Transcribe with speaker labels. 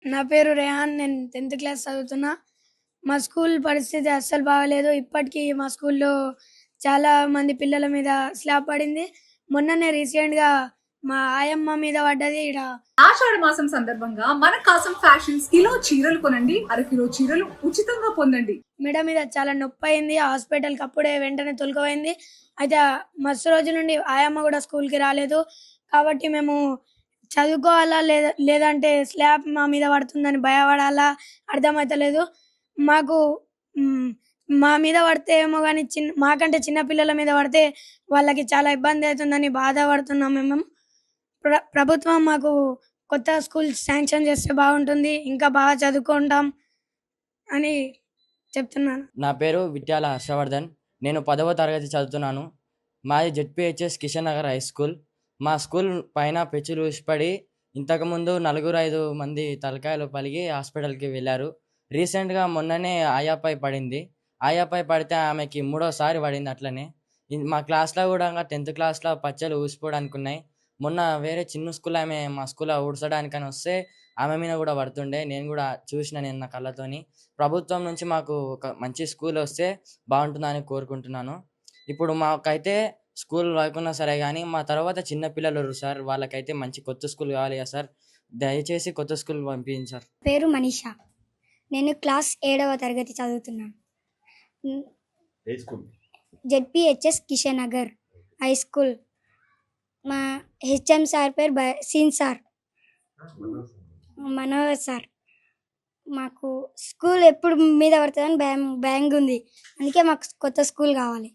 Speaker 1: నా పేరు రేహాన్. నేను 10th క్లాస్ చదువుతున్నా. మా స్కూల్ పరిస్థితి అస్సలు బాగాలేదు. ఇప్పటికీ మా స్కూల్‌లో చాలా మంది పిల్లల మీద స్లాబ్ పడింది. మొన్ననే రీసెంట్‌గా మా ఆయమ్మ మీద పడ్డది ఈడ.
Speaker 2: ఆషాఢ మాసం సందర్భంగా మన కాసం ఫ్యాషన్స్ కిలో చీరలు కొనండి, అరకిలో చీరలు ఉచితంగా పొందండి.
Speaker 1: మెడ మీద చాలా నొప్పయింది. హాస్పిటల్‌కి అప్పుడే వెంటనే తోలుకుపోయింది. అయితే మస్తు రోజుల నుండి ఆయమ్మ కూడా స్కూల్‌కి రాలేదు. కాబట్టి మేము చదువుకోవాలా లేదంటే స్లాబ్ మా మీద పడుతుందని భయపడాలా అర్థమైతలేదు. మాకు హ్మ్. మా మీద పడితే ఏమో గానీ మాకంటే చిన్న పిల్లల మీద పడితే వాళ్ళకి చాలా ఇబ్బంది అవుతుందని బాధపడుతున్నాం మేము. ప్రభుత్వం మాకు కొత్త స్కూల్ శాంక్షన్ చేస్తే బాగుంటుంది. ఇంకా బాగా చదువుకుంటాం అని చెప్తున్నాను.
Speaker 3: నా పేరు విట్యాల హర్షవర్ధన్. నేను 10వ తరగతి చదువుతున్నాను. మాది ZPHS Kishan Nagar high school. మా స్కూల్ పైన పెచ్చులు ఊసిపడి ఇంతకుముందు 4, 5 మంది తలకాయలు పలిగి హాస్పిటల్కి వెళ్ళారు. రీసెంట్గా మొన్ననే ఆయాపై పడింది. ఆయాపై పడితే ఆమెకి 3వసారి పడింది అట్లనే. మా క్లాస్లో కూడా 10th క్లాస్లో పచ్చలు ఊసిపోవడానికి ఉన్నాయి. మొన్న వేరే చిన్న స్కూల్ ఆమె మా స్కూల్లో ఊడ్చడానికని వస్తే ఆమె మీద కూడా పడుతుండే. నేను కూడా చూసిన నా కళ్ళతోని. ప్రభుత్వం నుంచి మాకు ఒక మంచి స్కూల్ వస్తే బాగుంటుందని కోరుకుంటున్నాను. ఇప్పుడు మాకైతే స్కూల్ లేకున్నా సరే కానీ మా తర్వాత చిన్న పిల్లలు ఉన్నారు సార్. వాళ్ళకైతే మంచి కొత్త స్కూల్ కావాలి కదా సార్. దయచేసి కొత్త స్కూల్ పంపించండి సార్.
Speaker 4: పేరు మనీషా. నేను క్లాస్ 7వ తరగతి చదువుతున్నాను. ZPHS Kishan Nagar high school. మా హెచ్ఎం సార్ పేరు సీన్ సార్, మనోహర్ సార్. మాకు స్కూల్ ఎప్పుడు మీద పడుతుందని భయం ఉంది. అందుకే మాకు కొత్త స్కూల్ కావాలి.